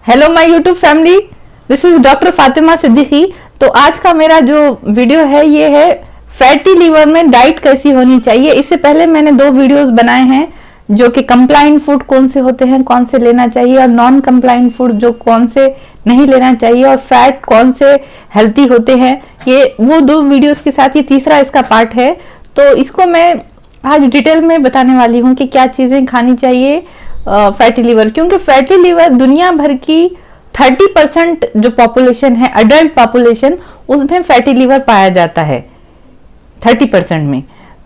Hello my YouTube family, this is doctor Fatima Siddiqui. तो आज का मेरा जो वीडियो है ये है फैटी लीवर में डाइट कैसी होनी चाहिए। इससे पहले मैंने 2 वीडियोस बनाए हैं जो कि कंप्लाइंट फूड कौन से होते हैं, कौन से लेना चाहिए, और नॉन कंप्लाइंट फूड जो कौन से नहीं लेना चाहिए, और फैट कौन से हेल्थी होते हैं। ये वो 2 वीडियोस के साथ ये तीसरा इसका पार्ट है। तो इसको मैं आज डिटेल में बताने वाली हूँ कि क्या चीजें खानी चाहिए फैटी लीवर, क्योंकि फैटी लीवर दुनिया भर की 30% जो पॉपुलेशन है, अडल्ट पॉपुलेशन, उसमें फैटी लीवर पाया जाता है 30% में।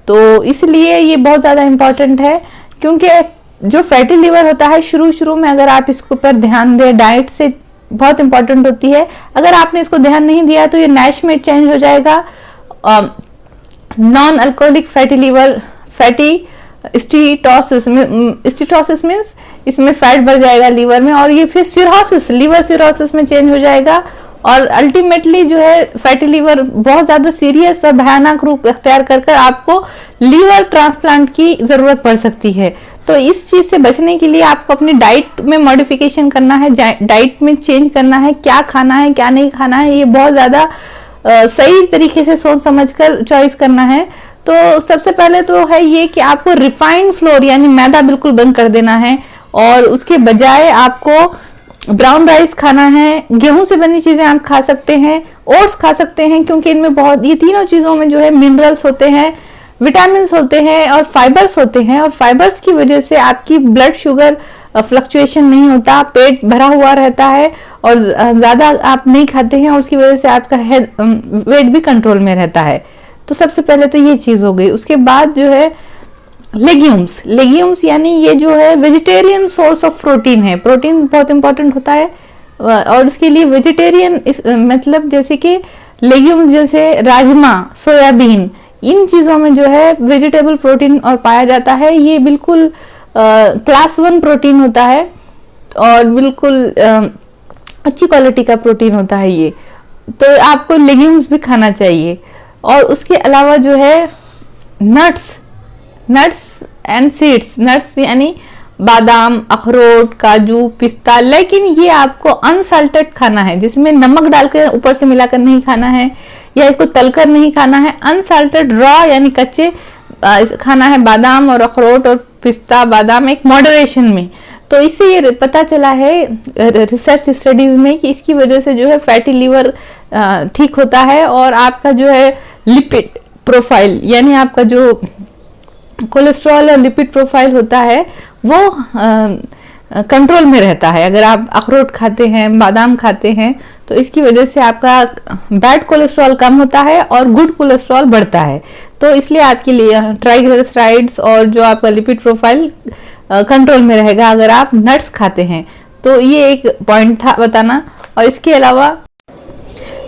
तो इसलिए ये बहुत ज्यादा इंपॉर्टेंट है, क्योंकि जो फैटी लीवर होता है शुरू में अगर आप इसके ऊपर ध्यान दें, डाइट से बहुत इंपॉर्टेंट होती है। अगर आपने इसको ध्यान नहीं दिया तो ये नैश में चेंज हो जाएगा। Non alcoholic fatty liver, fatty steatosis means इसमें फैट बढ़ जाएगा लीवर में, और ये फिर सिरोसिस, लीवर सिरोसिस में चेंज हो जाएगा। और अल्टीमेटली जो है फैटी लीवर बहुत ज्यादा सीरियस और भयानक रूप इख्तियार कर आपको लीवर ट्रांसप्लांट की जरूरत पड़ सकती है। तो इस चीज से बचने के लिए आपको अपनी डाइट में मॉडिफिकेशन करना है, डाइट में चेंज करना है, क्या खाना है क्या नहीं खाना है, ये बहुत ज्यादा सही तरीके से सोच समझकर चॉइस करना है। तो सबसे पहले तो है ये कि आपको रिफाइंड फ्लोर यानी मैदा बिल्कुल बंद कर देना है, और उसके बजाय आपको ब्राउन राइस खाना है। गेहूं से बनी चीजें आप खा सकते हैं, ओट्स खा सकते हैं, क्योंकि इनमें बहुत, ये तीनों चीजों में जो है मिनरल्स होते हैं, विटामिन होते हैं और फाइबर्स होते हैं। और फाइबर्स की वजह से आपकी ब्लड शुगर फ्लक्चुएशन नहीं होता, पेट भरा हुआ रहता है, और ज्यादा आप नहीं खाते हैं, और उसकी वजह से आपका वेट भी कंट्रोल में रहता है। तो सबसे पहले तो ये चीज हो गई। उसके बाद जो है लेग्यूम्स यानी ये जो है वेजिटेरियन सोर्स ऑफ प्रोटीन है। प्रोटीन बहुत इंपॉर्टेंट होता है, और उसके लिए वेजिटेरियन मतलब जैसे कि लेग्यूम्स जैसे राजमा, सोयाबीन, इन चीजों में जो है वेजिटेबल प्रोटीन और पाया जाता है। ये बिल्कुल क्लास 1 प्रोटीन होता है, और बिल्कुल अच्छी क्वालिटी का प्रोटीन होता है ये। तो आपको लेग्यूम्स भी खाना चाहिए। और उसके अलावा जो है नट्स एंड सीड्स, नट्स यानी बादाम, अखरोट, काजू, पिस्ता, लेकिन ये आपको अनसाल्टेड खाना है, जिसमें नमक डालकर ऊपर से मिलाकर नहीं खाना है, या इसको तलकर नहीं खाना है। अनसाल्टेड रॉ यानी कच्चे खाना है बादाम और अखरोट और पिस्ता, बादाम एक मॉडरेशन में। तो इससे ये पता चला है रिसर्च स्टडीज में कि इसकी वजह से जो है फैटी लीवर ठीक होता है, और आपका जो है लिपिड प्रोफाइल यानी आपका जो कोलेस्ट्रॉल और लिपिड प्रोफाइल होता है वो कंट्रोल में रहता है। अगर आप अखरोट खाते हैं, बादाम खाते हैं, तो इसकी वजह से आपका बैड कोलेस्ट्रॉल कम होता है और गुड कोलेस्ट्रॉल बढ़ता है। तो इसलिए आपके लिए ट्राइग्लिसराइड्स और जो आपका लिपिड प्रोफाइल कंट्रोल में रहेगा अगर आप नट्स खाते हैं। तो ये एक पॉइंट था बताना। और इसके अलावा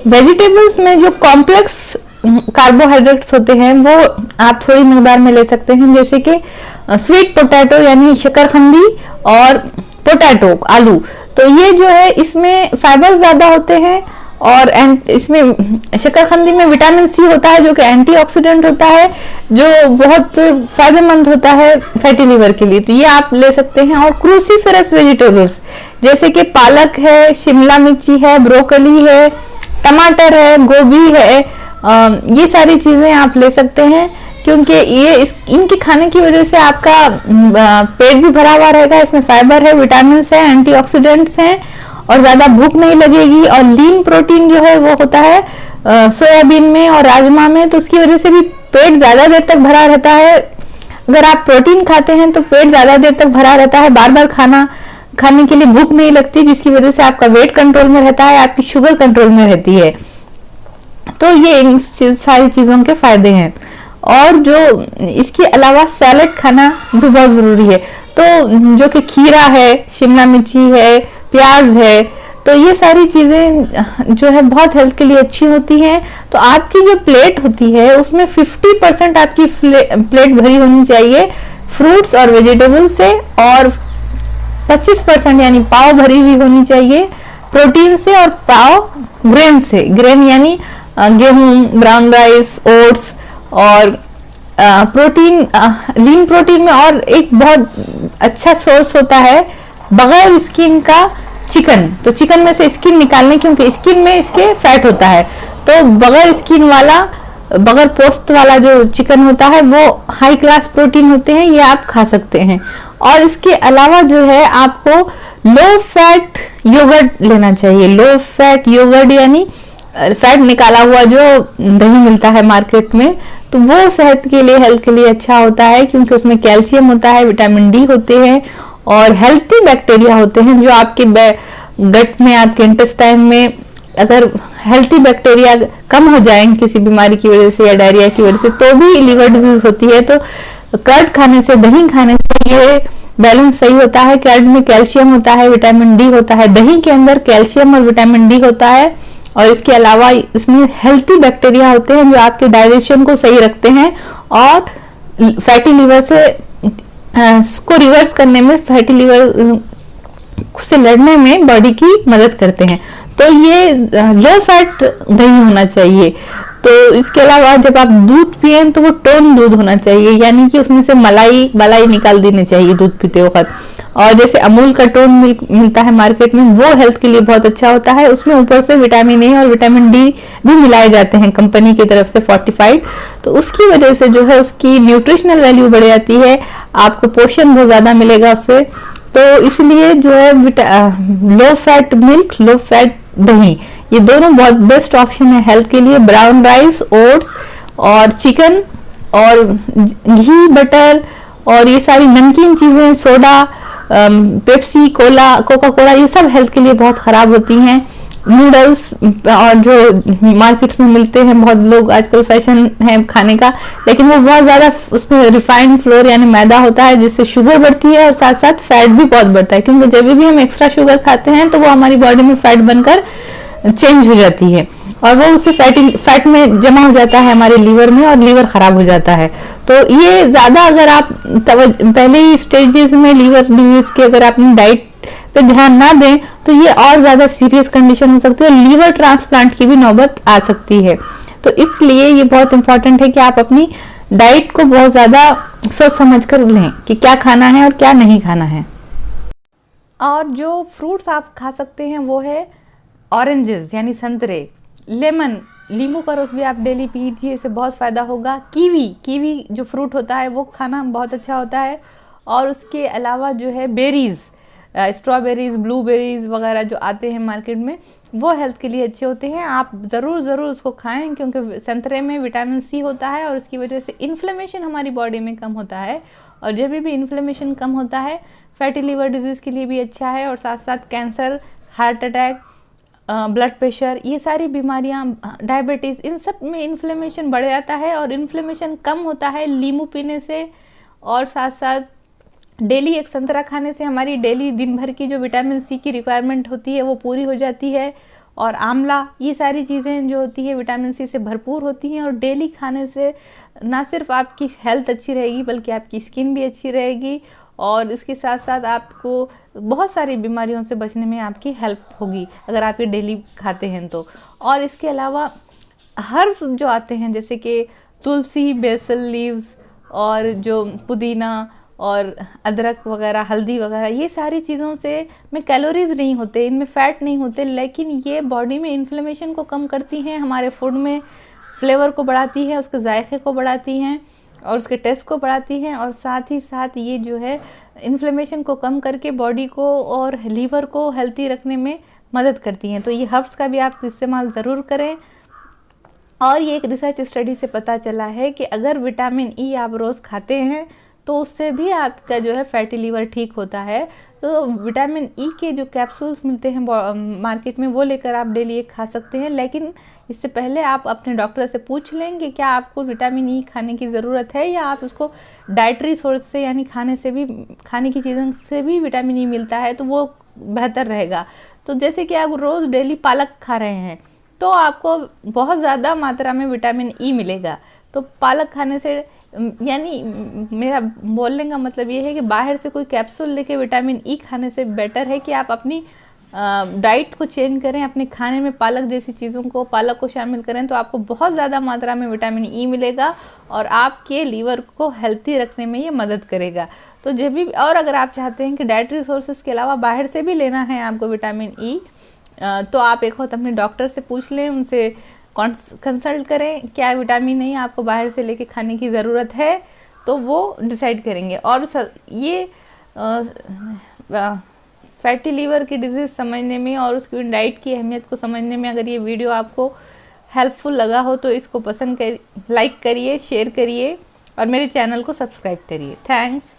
वेजिटेबल्स में जो कॉम्प्लेक्स कार्बोहाइड्रेट्स होते हैं वो आप थोड़ी मकदार में ले सकते हैं, जैसे कि स्वीट पोटैटो यानी शकरकंदी और पोटैटो आलू। तो ये जो है इसमें फाइबर ज्यादा होते हैं, और इसमें शकरकंदी में विटामिन सी होता है जो कि एंटीऑक्सीडेंट होता है, जो बहुत फायदेमंद होता है फैटी लीवर के लिए। तो ये आप ले सकते हैं। और क्रूसीफेरस वेजिटेबल्स जैसे कि पालक है, शिमला मिर्ची है, ब्रोकली है, टमाटर है, गोभी है, ये सारी चीजें आप ले सकते हैं, क्योंकि ये इनकी खाने की वजह से आपका पेट भी भरा हुआ रहेगा। इसमें फाइबर है, विटामिन है, एंटीऑक्सीडेंट्स हैं, और ज्यादा भूख नहीं लगेगी। और लीन प्रोटीन जो है वो होता है सोयाबीन में और राजमा में, तो उसकी वजह से भी पेट ज्यादा देर तक भरा रहता है। अगर आप प्रोटीन खाते हैं तो पेट ज्यादा देर तक भरा रहता है, बार बार खाने के लिए भूख नहीं लगती, जिसकी वजह से आपका वेट कंट्रोल में रहता है, आपकी शुगर कंट्रोल में रहती है। तो ये इन सारी चीजों के फायदे हैं। और जो इसके अलावा सैलेड खाना भी बहुत जरूरी है। तो जो कि खीरा है, शिमला मिर्ची है, प्याज है, तो ये सारी चीजें जो है बहुत हेल्थ के लिए अच्छी होती हैं। तो आपकी जो प्लेट होती है उसमें 50% आपकी प्लेट भरी होनी चाहिए फ्रूट्स और वेजिटेबल से, और 25% यानी पाव भरी हुई होनी चाहिए प्रोटीन से, और पाव ग्रेन से। ग्रेन यानी गेहूं, ब्राउन राइस, ओट्स, और प्रोटीन, लीन प्रोटीन में और एक बहुत अच्छा सोर्स होता है बगैर स्किन का चिकन, तो चिकन में से स्किन निकालने, क्योंकि स्किन में इसके फैट होता है। तो बगैर स्किन वाला, बगैर पोस्त वाला जो चिकन होता है वो हाई क्लास प्रोटीन होते हैं, ये आप खा सकते हैं। और इसके अलावा जो है आपको लो फैट योगर्ट लेना चाहिए। लो फैट योगर्ट यानी फैट निकाला हुआ जो दही मिलता है मार्केट में, तो वो सेहत के लिए, हेल्थ के लिए अच्छा होता है, क्योंकि उसमें कैल्शियम होता है, विटामिन डी होते हैं और हेल्थी बैक्टीरिया होते हैं जो आपके गट में, आपके इंटेस्टाइन में अगर हेल्थी बैक्टीरिया कम हो जाएंगे किसी बीमारी की वजह से या डायरिया की वजह से, तो भी लीवर डिजीज होती है। तो कर्ड खाने से, दही खाने से ये बैलेंस सही होता है। कर्ड में कैल्शियम होता है, विटामिन दी होता है, दही के अंदर कैल्शियम और विटामिन डी होता है, और इसके अलावा इसमें हेल्थी बैक्टीरिया होते हैं जो आपके डाइजेशन को सही रखते हैं और फैटी लीवर से को रिवर्स करने में, फैटी लीवर से लड़ने में बॉडी की मदद करते हैं। तो ये लो फैट दही होना चाहिए। तो इसके अलावा जब आप दूध पिए तो वो टोन दूध होना चाहिए, यानी कि उसमें से मलाई निकाल देनी चाहिए दूध पीते वक्त। और जैसे अमूल का टोन मिलता है मार्केट में, वो हेल्थ के लिए बहुत अच्छा होता है। उसमें ऊपर से विटामिन ए और विटामिन डी भी मिलाए जाते हैं कंपनी की तरफ से फोर्टिफाइड, तो उसकी वजह से जो है उसकी न्यूट्रिशनल वैल्यू बढ़ जाती है, आपको पोषण बहुत ज्यादा मिलेगा उससे। तो इसलिए जो है low fat milk, low fat दही, ये दोनों बहुत बेस्ट ऑप्शन है हेल्थ के लिए। ब्राउन राइस, ओट्स और चिकन और घी, बटर और ये सारी नमकीन चीजें, soda, Pepsi, Cola, Coca Cola, ये सब हेल्थ के लिए बहुत खराब होती हैं। नूडल्स और जो मार्केट्स में मिलते हैं, बहुत लोग आजकल फैशन है खाने का, लेकिन वो बहुत ज्यादा उसमें रिफाइंड फ्लोर यानी मैदा होता है, जिससे शुगर बढ़ती है और साथ साथ फैट भी बहुत बढ़ता है, क्योंकि जब भी हम एक्स्ट्रा शुगर खाते हैं तो वो हमारी बॉडी में फैट बनकर चेंज हो जाती है और वो उससे फैट में जमा हो जाता है हमारे लीवर में और लीवर खराब हो जाता है। तो ये ज्यादा अगर आप पहले ही स्टेजेस में लीवर डिजीज के अगर आप डाइट पे ध्यान ना दें तो ये और ज्यादा सीरियस कंडीशन हो सकती है और लीवर ट्रांसप्लांट की भी नौबत आ सकती है। तो इसलिए ये बहुत इंपॉर्टेंट है कि आप अपनी डाइट को बहुत ज्यादा सोच समझ कर लें कि क्या खाना है और क्या नहीं खाना है। और जो फ्रूट्स आप खा सकते हैं वो है ऑरेंजेस यानी संतरे, लेमन, नींबू का रस भी आप डेली पीजिए, इससे बहुत फ़ायदा होगा। कीवी जो फ्रूट होता है वो खाना बहुत अच्छा होता है। और उसके अलावा जो है बेरीज़, स्ट्रॉबेरीज़, ब्लूबेरीज़ वगैरह जो आते हैं मार्केट में, वो हेल्थ के लिए अच्छे होते हैं। आप ज़रूर उसको खाएं, क्योंकि संतरे में विटामिन सी होता है और उसकी वजह से इन्फ्लेमेशन हमारी बॉडी में कम होता है, और जब भी इन्फ्लेमेशन कम होता है फैटी लिवर डिजीज़ के लिए भी अच्छा है। और साथ साथ cancer, heart attack, blood pressure, ये सारी बीमारियां, डायबिटीज़, इन सब में इन्फ्लेमेशन बढ़ जाता है और इन्फ्लेमेशन कम होता है नींबू पीने से। और साथ साथ डेली एक संतरा खाने से हमारी डेली दिन भर की जो विटामिन सी की रिक्वायरमेंट होती है वो पूरी हो जाती है। और आंवला, ये सारी चीज़ें जो होती है विटामिन सी से भरपूर होती हैं, और डेली खाने से ना सिर्फ आपकी हेल्थ अच्छी रहेगी बल्कि आपकी स्किन भी अच्छी रहेगी, और इसके साथ साथ आपको बहुत सारी बीमारियों से बचने में आपकी हेल्प होगी अगर आप ये डेली खाते हैं तो। और इसके अलावा हर्ब्स जो आते हैं जैसे कि तुलसी, बेसल लीव्स और जो पुदीना और अदरक वगैरह, हल्दी वगैरह, ये सारी चीज़ों से में कैलोरीज नहीं होते, इनमें फ़ैट नहीं होते, लेकिन ये बॉडी में इन्फ्लेमेशन को कम करती हैं, हमारे फूड में फ्लेवर को बढ़ाती है, उसके जायके को बढ़ाती हैं और उसके टेस्ट को बढ़ाती हैं, और साथ ही साथ ये जो है इन्फ्लेमेशन को कम करके बॉडी को और लीवर को हेल्थी रखने में मदद करती हैं। तो ये हर्ब्स का भी आप इस्तेमाल ज़रूर करें। और ये एक रिसर्च स्टडी से पता चला है कि अगर विटामिन ई आप रोज़ खाते हैं तो उससे भी आपका जो है फैटी लीवर ठीक होता है। तो विटामिन ई के जो कैप्सूल्स मिलते हैं मार्केट में वो लेकर आप डेली एक खा सकते हैं, लेकिन इससे पहले आप अपने डॉक्टर से पूछ लें कि क्या आपको विटामिन ई खाने की ज़रूरत है, या आप उसको डाइटरी सोर्स से यानी खाने की चीज़ों से भी विटामिन ई मिलता है तो वो बेहतर रहेगा। तो जैसे कि आप रोज़ डेली पालक खा रहे हैं तो आपको बहुत ज़्यादा मात्रा में विटामिन ई मिलेगा। तो पालक खाने से, यानी मेरा बोलने का मतलब ये है कि बाहर से कोई कैप्सूल लेके विटामिन ई खाने से बेटर है कि आप अपनी डाइट को चेंज करें, अपने खाने में पालक जैसी चीज़ों को, पालक को शामिल करें तो आपको बहुत ज़्यादा मात्रा में विटामिन ई मिलेगा और आपके लीवर को हेल्थी रखने में ये मदद करेगा। तो जब भी, और अगर आप चाहते हैं कि डाइटरी सोर्सेज के अलावा बाहर से भी लेना है आपको विटामिन ई, तो आप एक वक्त अपने डॉक्टर से पूछ लें, उनसे कंसल्ट करें क्या विटामिन ई आपको बाहर से लेके खाने की ज़रूरत है, तो वो डिसाइड करेंगे। और ये फैटी लीवर की डिजीज़ समझने में और उसकी डाइट की अहमियत को समझने में अगर ये वीडियो आपको हेल्पफुल लगा हो तो इसको लाइक करिए, शेयर करिए और मेरे चैनल को सब्सक्राइब करिए। थैंक्स।